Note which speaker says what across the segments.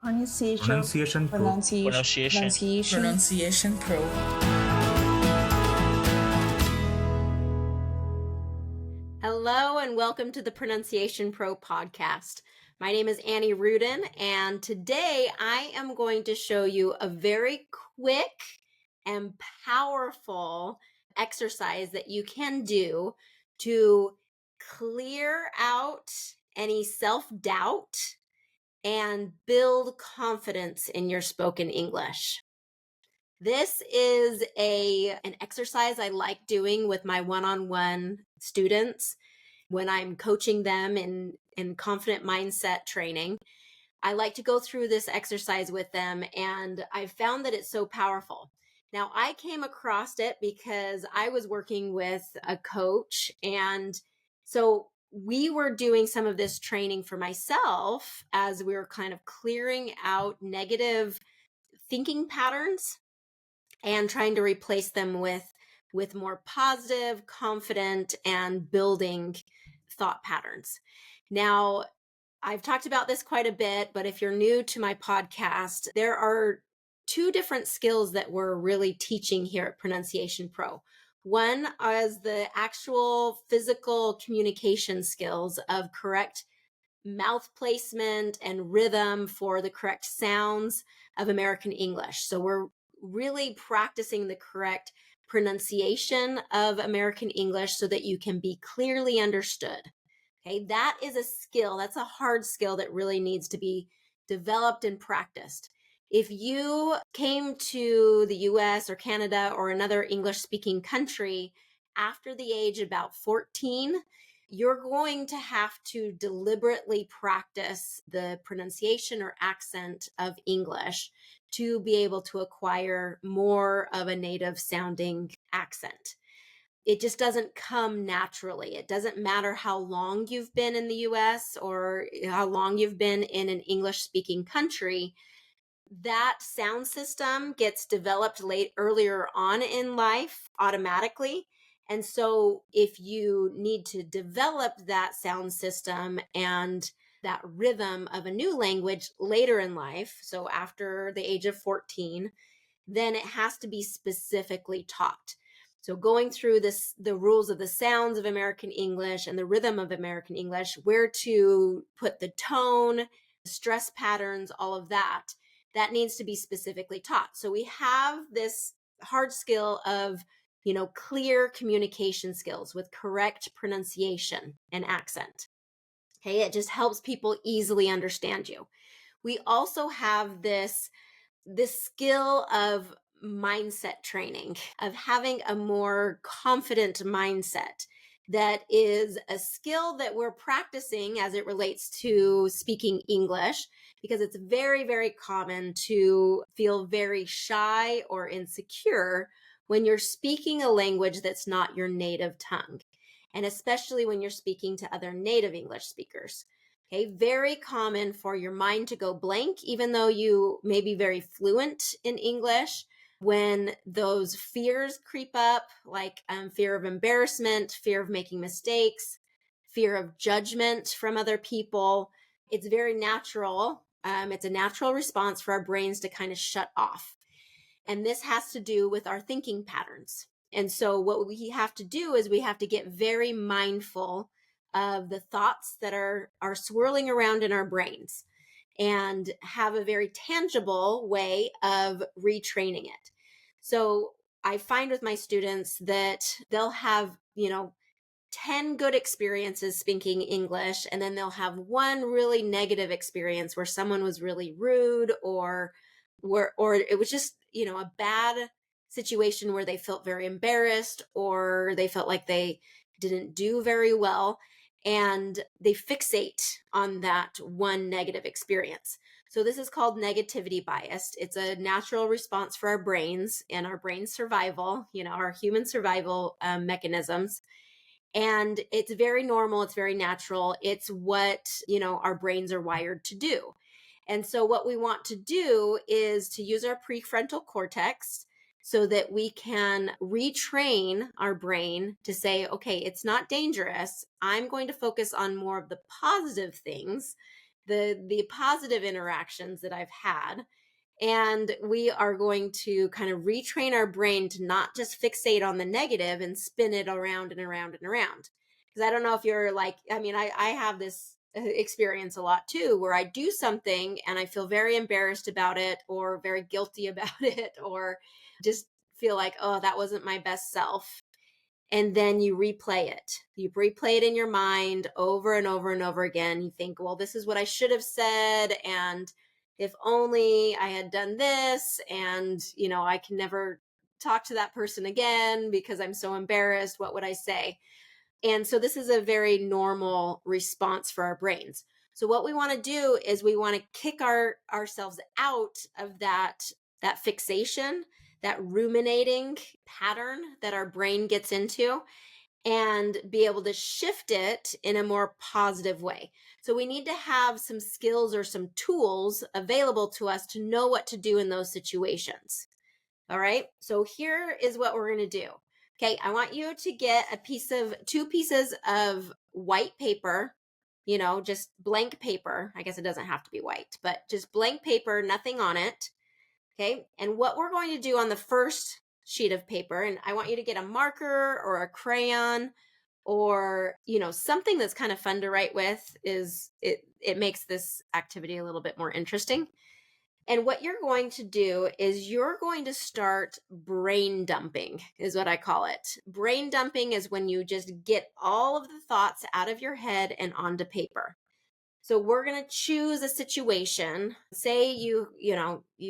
Speaker 1: Pronunciation Pro.
Speaker 2: Pronunciation Pro.
Speaker 3: Hello and welcome to the Pronunciation Pro podcast. My name is Annie Rudin, and today I am going to show you a very quick and powerful exercise that you can do to clear out any self-doubt and build confidence in your spoken English. This is an exercise I like doing with my one-on-one students when I'm coaching them in confident mindset training. I like to go through this exercise with them, and I've found that it's so powerful. Now, I came across it because I was working with a coach, and so we were doing some of this training for myself as we were kind of clearing out negative thinking patterns and trying to replace them with more positive, confident, and building thought patterns. Now, I've talked about this quite a bit, but if you're new to my podcast, there are two different skills that we're really teaching here at Pronunciation Pro. One is the actual physical communication skills of correct mouth placement and rhythm for the correct sounds of American English. So we're really practicing the correct pronunciation of American English so that you can be clearly understood. Okay, that is a skill. That's a hard skill that really needs to be developed and practiced. If you came to the US or Canada or another English-speaking country after the age of about 14, you're going to have to deliberately practice the pronunciation or accent of English to be able to acquire more of a native sounding accent. It just doesn't come naturally. It doesn't matter how long you've been in the US or how long you've been in an English-speaking country. That sound system gets developed earlier on in life automatically. And so if you need to develop that sound system and that rhythm of a new language later in life, so after the age of 14, then it has to be specifically taught. So going through the rules of the sounds of American English and the rhythm of American English, where to put the tone, stress patterns, all of that needs to be specifically taught. So we have this hard skill of, clear communication skills with correct pronunciation and accent. Okay, it just helps people easily understand you. We also have this skill of mindset training, of having a more confident mindset. That is a skill that we're practicing as it relates to speaking English, because it's very, very common to feel very shy or insecure when you're speaking a language that's not your native tongue, and especially when you're speaking to other native English speakers. Okay, very common for your mind to go blank, even though you may be very fluent in English. When those fears creep up, like fear of embarrassment, fear of making mistakes, fear of judgment from other people, it's very natural. It's a natural response for our brains to kind of shut off. And this has to do with our thinking patterns. And so what we have to do is we have to get very mindful of the thoughts that are swirling around in our brains and have a very tangible way of retraining it. So I find with my students that they'll have, 10 good experiences speaking English, and then they'll have one really negative experience where someone was really rude or it was just, a bad situation where they felt very embarrassed or they felt like they didn't do very well, and they fixate on that one negative experience. So this is called negativity bias. It's a natural response for our brains and our brain survival, our human survival mechanisms. And it's very normal. It's very natural. It's what, our brains are wired to do. And so what we want to do is to use our prefrontal cortex so that we can retrain our brain to say, okay, it's not dangerous. I'm going to focus on more of the positive things the positive interactions that I've had. And we are going to kind of retrain our brain to not just fixate on the negative and spin it around and around and around. Because I don't know if you're like, I have this experience a lot too, where I do something and I feel very embarrassed about it or very guilty about it, or just feel like, oh, that wasn't my best self. And then you replay it. You replay it in your mind over and over and over again. You think, well, this is what I should have said. And if only I had done this, and, I can never talk to that person again because I'm so embarrassed. What would I say? And so this is a very normal response for our brains. So what we want to do is we want to kick ourselves out of that fixation, that ruminating pattern that our brain gets into, and be able to shift it in a more positive way. So we need to have some skills or some tools available to us to know what to do in those situations. All right. So here is what we're going to do. Okay. I want you to get two pieces of white paper, just blank paper. I guess it doesn't have to be white, but just blank paper, nothing on it. Okay. And what we're going to do on the first sheet of paper, and I want you to get a marker or a crayon or, something that's kind of fun to write with. It makes this activity a little bit more interesting. And what you're going to do is you're going to start brain dumping, is what I call it. Brain dumping is when you just get all of the thoughts out of your head and onto paper. So we're going to choose a situation. Say you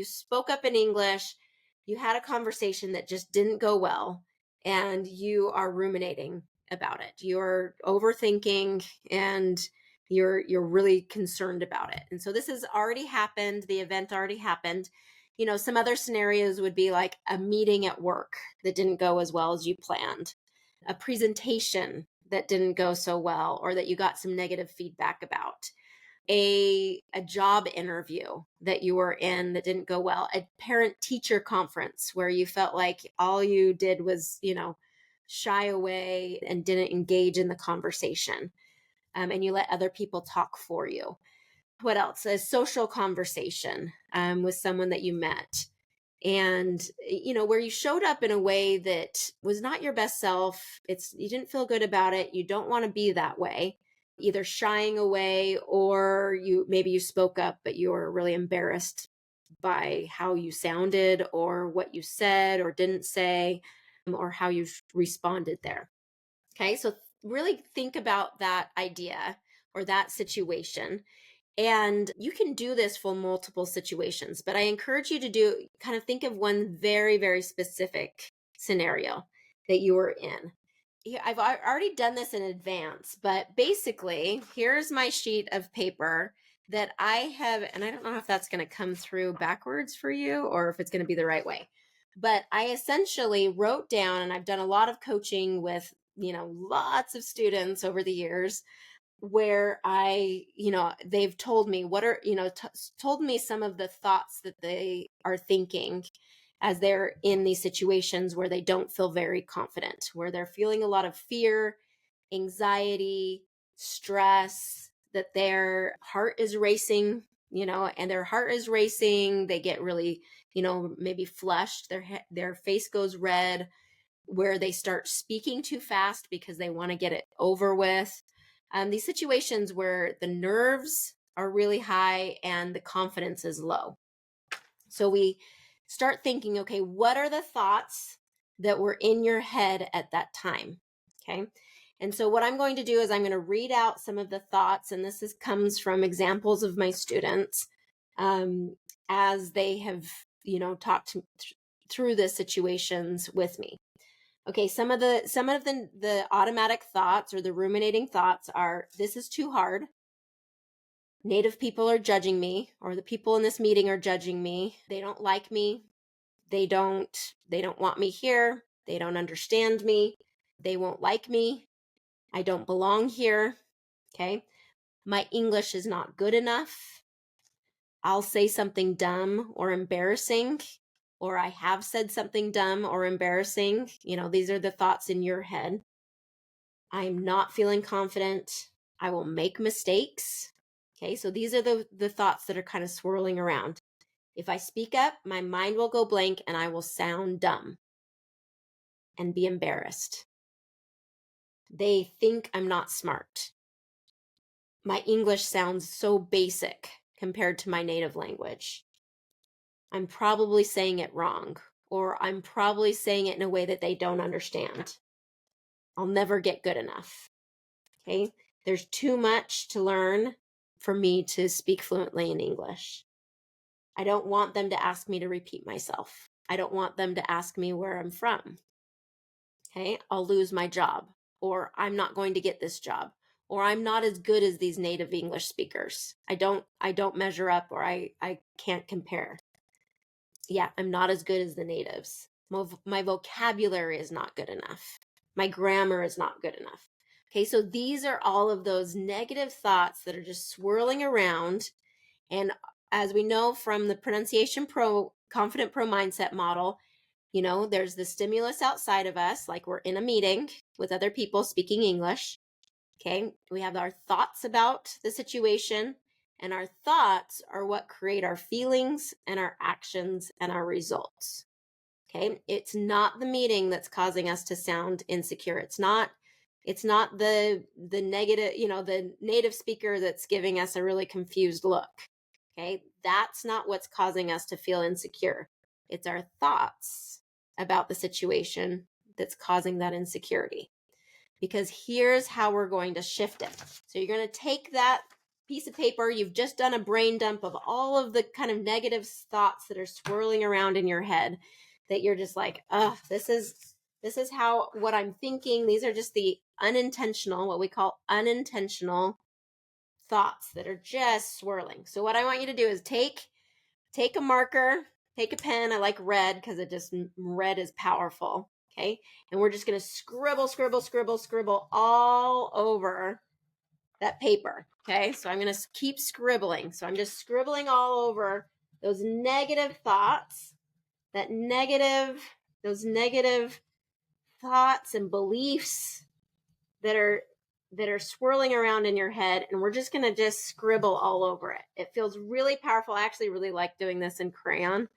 Speaker 3: spoke up in English, you had a conversation that just didn't go well, and you are ruminating about it. You're overthinking and you're really concerned about it. And so this has already happened. The event already happened. Some other scenarios would be like a meeting at work that didn't go as well as you planned, a presentation that didn't go so well, or that you got some negative feedback about, a job interview that you were in that didn't go well, a parent teacher conference where you felt like all you did was, shy away and didn't engage in the conversation. And you let other people talk for you. What else? A social conversation with someone that you met. And, where you showed up in a way that was not your best self. You didn't feel good about it. You don't want to be that way, either shying away, or maybe you spoke up, but you were really embarrassed by how you sounded or what you said or didn't say, or how you responded there. Okay. So really think about that idea or that situation. And you can do this for multiple situations, but I encourage you to think of one very, very specific scenario that you were in. I've already done this in advance, but basically, here's my sheet of paper that I have, and I don't know if that's going to come through backwards for you or if it's going to be the right way. But I essentially wrote down, and I've done a lot of coaching with, lots of students over the years, where they've told me told me some of the thoughts that they are thinking as they're in these situations where they don't feel very confident, where they're feeling a lot of fear, anxiety, stress, that their heart is racing, and their heart is racing. They get really, maybe flushed. Their face goes red, where they start speaking too fast because they want to get it over with. These situations where the nerves are really high and the confidence is low. So we start thinking, okay, what are the thoughts that were in your head at that time? Okay. And so what I'm going to do is I'm going to read out some of the thoughts, and comes from examples of my students as they have, talked through the situations with me. Okay, some of the automatic thoughts or the ruminating thoughts are, this is too hard. Native people are judging me, or the people in this meeting are judging me. They don't like me. They don't want me here. They don't understand me. They won't like me. I don't belong here. Okay? My English is not good enough. I'll say something dumb or embarrassing, or I have said something dumb or embarrassing. These are the thoughts in your head. I'm not feeling confident. I will make mistakes. Okay, so these are the thoughts that are kind of swirling around. If I speak up, my mind will go blank and I will sound dumb and be embarrassed. They think I'm not smart. My English sounds so basic compared to my native language. I'm probably saying it wrong, or I'm probably saying it in a way that they don't understand. I'll never get good enough. Okay, there's too much to learn for me to speak fluently in English. I don't want them to ask me to repeat myself. I don't want them to ask me where I'm from. Okay, I'll lose my job, or I'm not going to get this job, or I'm not as good as these native English speakers. I don't measure up, or I can't compare. Yeah, I'm not as good as the natives. My vocabulary is not good enough. My grammar is not good enough. Okay, so these are all of those negative thoughts that are just swirling around. And as we know from the Pronunciation Pro, Confident Pro Mindset model, there's the stimulus outside of us, like we're in a meeting with other people speaking English. Okay, we have our thoughts about the situation, and our thoughts are what create our feelings and our actions and our results. Okay, it's not the meeting that's causing us to sound insecure. It's not the negative, the native speaker that's giving us a really confused look. Okay, that's not what's causing us to feel insecure. It's our thoughts about the situation that's causing that insecurity. Because here's how we're going to shift it. So you're going to take that piece of paper, you've just done a brain dump of all of the kind of negative thoughts that are swirling around in your head, that you're just like, this is how, what I'm thinking. These are just the unintentional, what we call unintentional thoughts that are just swirling. So what I want you to do is take a marker, take a pen. I like red because red is powerful. Okay. And we're just going to scribble all over that paper. Okay. So I'm going to keep scribbling. So I'm just scribbling all over those negative thoughts, those negative thoughts and beliefs that are swirling around in your head, and we're just going to just scribble all over it. It feels really powerful. I actually really like doing this in crayon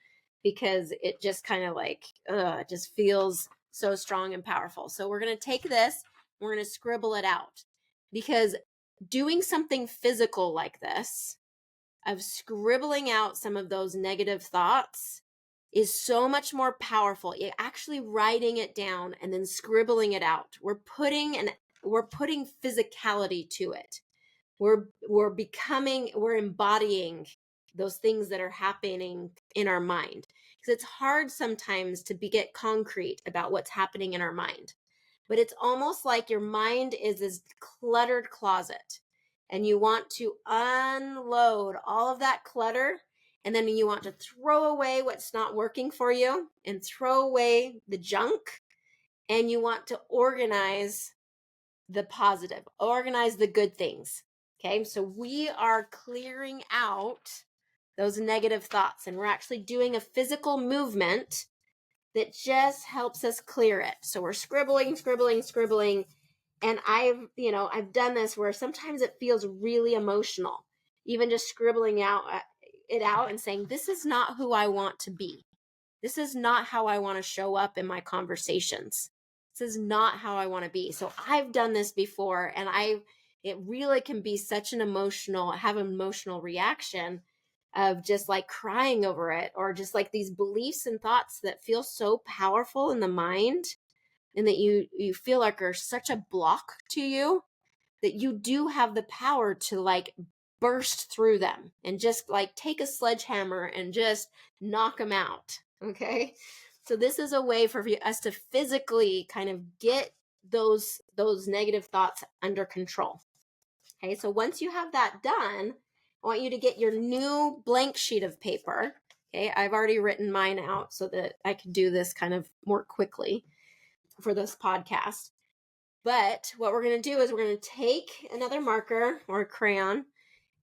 Speaker 3: because it just kind of it just feels so strong and powerful. So we're going to take this, we're going to scribble it out, because doing something physical like this, of scribbling out some of those negative thoughts, is so much more powerful. You're actually writing it down and then scribbling it out. We're putting physicality to it. We're embodying those things that are happening in our mind. Because it's hard sometimes to get concrete about what's happening in our mind. But it's almost like your mind is this cluttered closet, and you want to unload all of that clutter, and then you want to throw away what's not working for you and throw away the junk, and you want to organize the positive, organize the good things. Okay, so we are clearing out those negative thoughts, and we're actually doing a physical movement that just helps us clear it. So we're scribbling, and I've done this where sometimes it feels really emotional, even just scribbling it out and saying, this is not who I want to be. This is not how I want to show up in my conversations. This is not how I want to be. So I've done this before, and it really can be such an emotional reaction of just like crying over it, or just like these beliefs and thoughts that feel so powerful in the mind, and that you feel like are such a block to you, that you do have the power to like burst through them and just like take a sledgehammer and just knock them out. Okay. So this is a way for us to physically kind of get those negative thoughts under control. Okay. So once you have that done, I want you to get your new blank sheet of paper. Okay. I've already written mine out so that I can do this kind of more quickly for this podcast. But what we're going to do is we're going to take another marker or a crayon,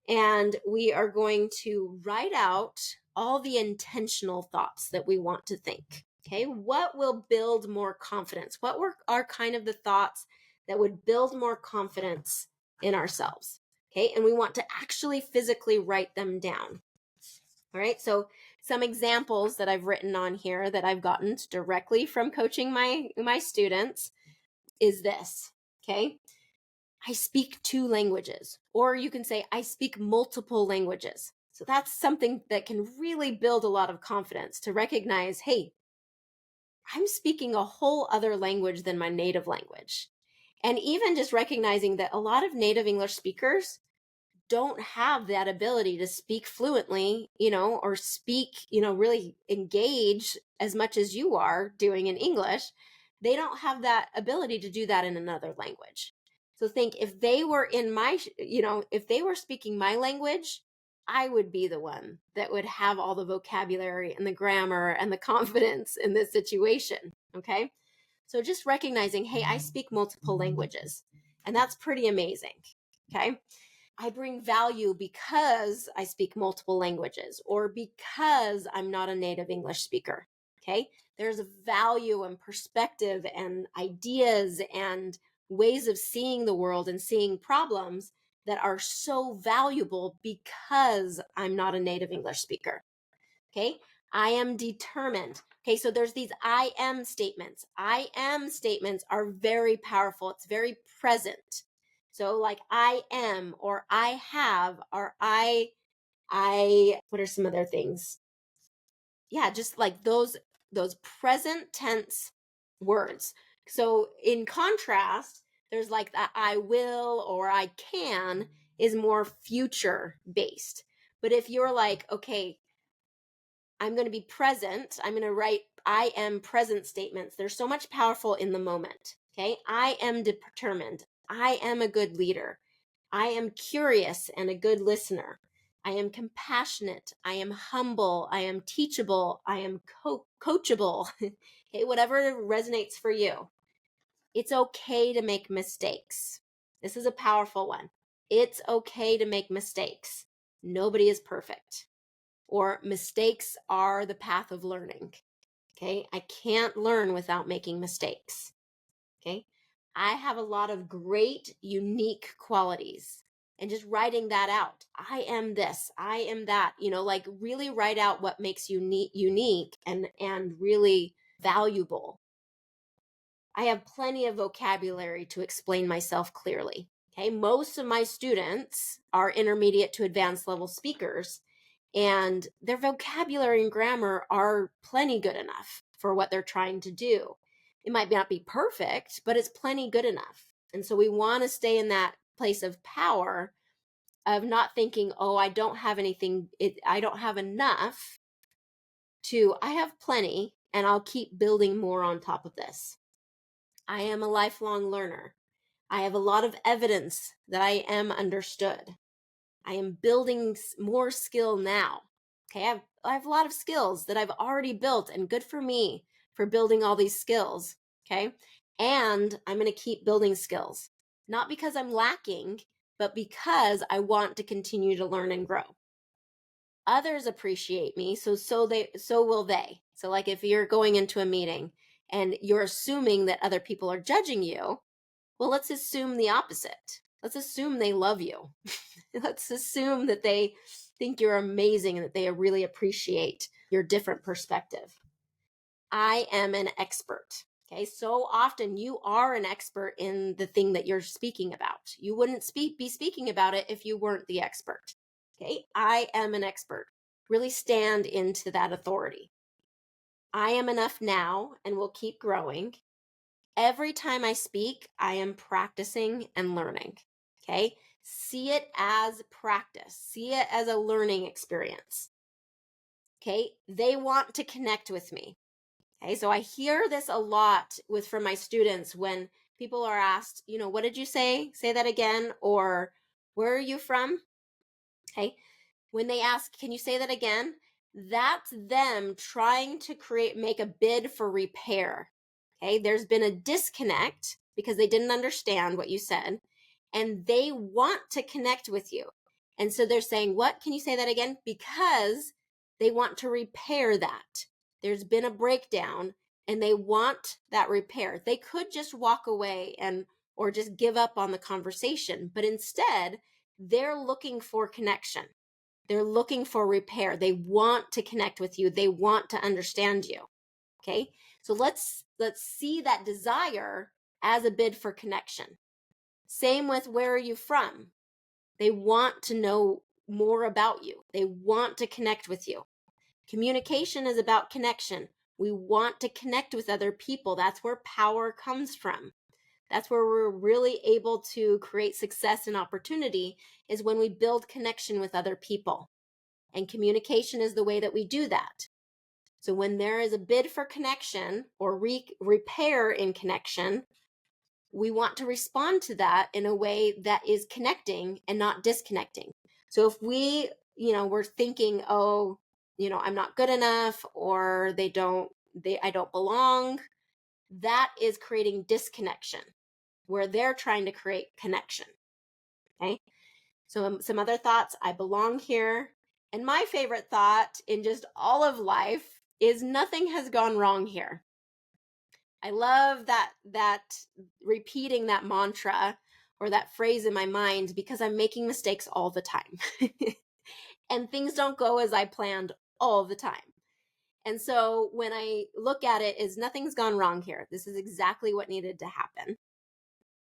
Speaker 3: and we are going to write out all the intentional thoughts that we want to think. Okay, what will build more confidence? What are kind of the thoughts that would build more confidence in ourselves? Okay, and we want to actually physically write them down. All right, so some examples that I've written on here that I've gotten directly from coaching my students is this, okay? I speak 2 languages, or you can say I speak multiple languages. So that's something that can really build a lot of confidence to recognize, hey, I'm speaking a whole other language than my native language. And even just recognizing that a lot of native English speakers don't have that ability to speak fluently, or speak, really engage as much as you are doing in English. They don't have that ability to do that in another language. So think if they were if they were speaking my language, I would be the one that would have all the vocabulary and the grammar and the confidence in this situation. Okay. So just recognizing, hey, I speak multiple languages, and that's pretty amazing. Okay. I bring value because I speak multiple languages or because I'm not a native English speaker. Okay. There's value and perspective and ideas and ways of seeing the world and seeing problems that are so valuable because I'm not a native English speaker. Okay. I am determined. Okay. So there's these I am statements. I am statements are very powerful. It's very present. So like I am, or I have, or what are some other things? Yeah, just like those present tense words. So in contrast, there's like that I will or I can is more future based. But if you're like, okay, I'm going to be present, I'm going to write I am present statements. There's so much powerful in the moment. Okay. I am determined. I am a good leader. I am curious and a good listener. I am compassionate. I am humble. I am teachable. I am coachable. Okay, whatever resonates for you. It's okay to make mistakes. This is a powerful one. It's okay to make mistakes. Nobody is perfect. Or mistakes are the path of learning. Okay, I can't learn without making mistakes. Okay, I have a lot of great, unique qualities. And just writing that out. I am this, I am that, like really write out what makes you unique and really valuable. I have plenty of vocabulary to explain myself clearly. Okay, most of my students are intermediate to advanced level speakers, and their vocabulary and grammar are plenty good enough for what they're trying to do. It might not be perfect, but it's plenty good enough. And so we want to stay in that place of power of not thinking, oh, I don't have anything, I don't have enough, to I have plenty and I'll keep building more on top of this. I am a lifelong learner. I have a lot of evidence that I am understood. I am building more skill now. Okay, I have a lot of skills that I've already built, and good for me for building all these skills. Okay, and I'm going to keep building skills, not because I'm lacking, but because I want to continue to learn and grow. Others appreciate me, so will they. So like if you're going into a meeting and you're assuming that other people are judging you, well, let's assume the opposite. Let's assume they love you. Let's assume that they think you're amazing and that they really appreciate your different perspective. I am an expert. Okay, so often you are an expert in the thing that you're speaking about. You wouldn't be speaking about it if you weren't the expert. Okay, I am an expert. Really stand into that authority. I am enough now and will keep growing. Every time I speak, I am practicing and learning. Okay, see it as practice, see it as a learning experience. Okay, they want to connect with me. Okay, so I hear this a lot from my students when people are asked, what did you say? Say that again. Or where are you from? Okay, when they ask, can you say that again? That's them trying to make a bid for repair. Okay, there's been a disconnect because they didn't understand what you said, and they want to connect with you. And so they're saying, what? Can you say that again? Because they want to repair that. There's been a breakdown and they want that repair. They could just walk away or just give up on the conversation, but instead they're looking for connection. They're looking for repair. They want to connect with you. They want to understand you. Okay? So let's see that desire as a bid for connection. Same with where are you from? They want to know more about you. They want to connect with you. Communication is about connection. We want to connect with other people. That's where power comes from. That's where we're really able to create success and opportunity, is when we build connection with other people. And communication is the way that we do that. So when there is a bid for connection or repair in connection, we want to respond to that in a way that is connecting and not disconnecting. So if we're thinking, oh, I'm not good enough, or I don't belong, that is creating disconnection where they're trying to create connection. Okay. So some other thoughts: I belong here. And my favorite thought in just all of life is nothing has gone wrong here. I love that repeating that mantra or that phrase in my mind, because I'm making mistakes all the time. And things don't go as I planned all the time. And so when I look at it as nothing's gone wrong here, this is exactly what needed to happen,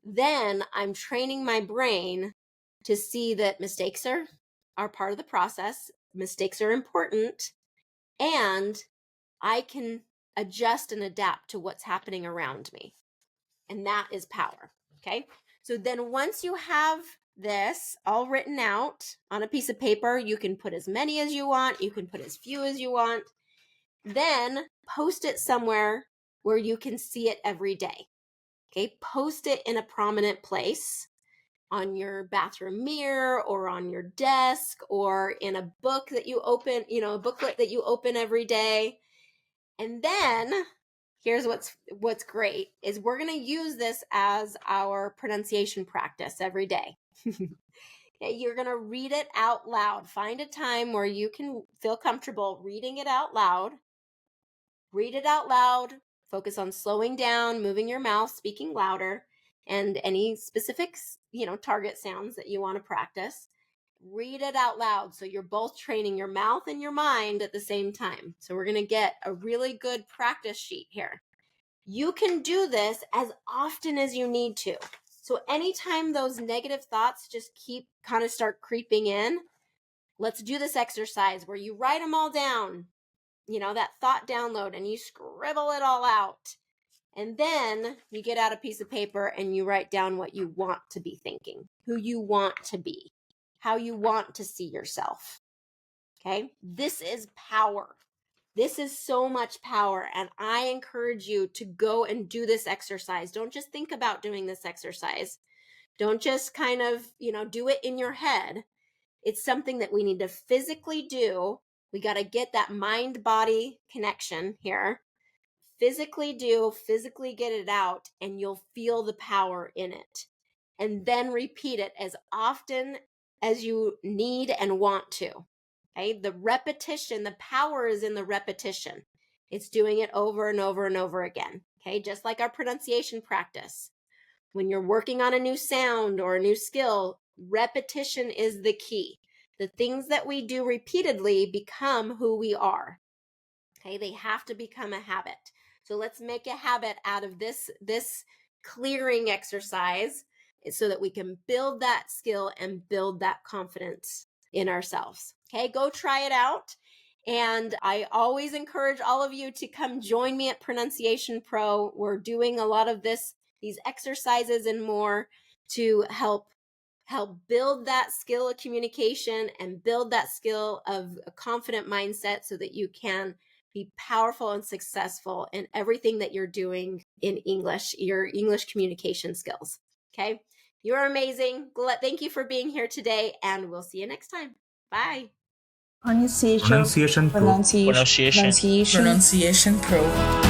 Speaker 3: then I'm training my brain to see that mistakes are part of the process. Mistakes are important, and I can adjust and adapt to what's happening around me. And that is power. Okay. So then once you have this all written out on a piece of paper, you can put as many as you want. You can put as few as you want. Then post it somewhere where you can see it every day. Okay. Post it in a prominent place, on your bathroom mirror or on your desk or in a book that you open, a booklet that you open every day. And then here's what's great is we're going to use this as our pronunciation practice every day. Okay, you're going to read it out loud. Find a time where you can feel comfortable reading it out loud. Read it out loud. Focus on slowing down, moving your mouth, speaking louder, and any specific, target sounds that you want to practice. Read it out loud so you're both training your mouth and your mind at the same time. So we're going to get a really good practice sheet here. You can do this as often as you need to. So anytime those negative thoughts just start creeping in, let's do this exercise where you write them all down, that thought download, and you scribble it all out. And then you get out a piece of paper and you write down what you want to be thinking, who you want to be, how you want to see yourself. Okay? This is power. This is so much power. And I encourage you to go and do this exercise. Don't just think about doing this exercise. Don't just do it in your head. It's something that we need to physically do. We got to get that mind-body connection here. Physically get it out, and you'll feel the power in it. And then repeat it as often as you need and want to. Okay? The repetition, the power is in the repetition. It's doing it over and over and over again. Okay? Just like our pronunciation practice. When you're working on a new sound or a new skill, repetition is the key. The things that we do repeatedly become who we are. Okay? They have to become a habit. So let's make a habit out of this clearing exercise so that we can build that skill and build that confidence in ourselves. Okay, go try it out. And I always encourage all of you to come join me at Pronunciation Pro. We're doing a lot of these exercises and more to help build that skill of communication and build that skill of a confident mindset so that you can be powerful and successful in everything that you're doing in English, your English communication skills. Okay? You're amazing. Thank you for being here today, and we'll see you next time. Bye.
Speaker 1: Pronunciation Pro.
Speaker 2: Pronunciation Pro.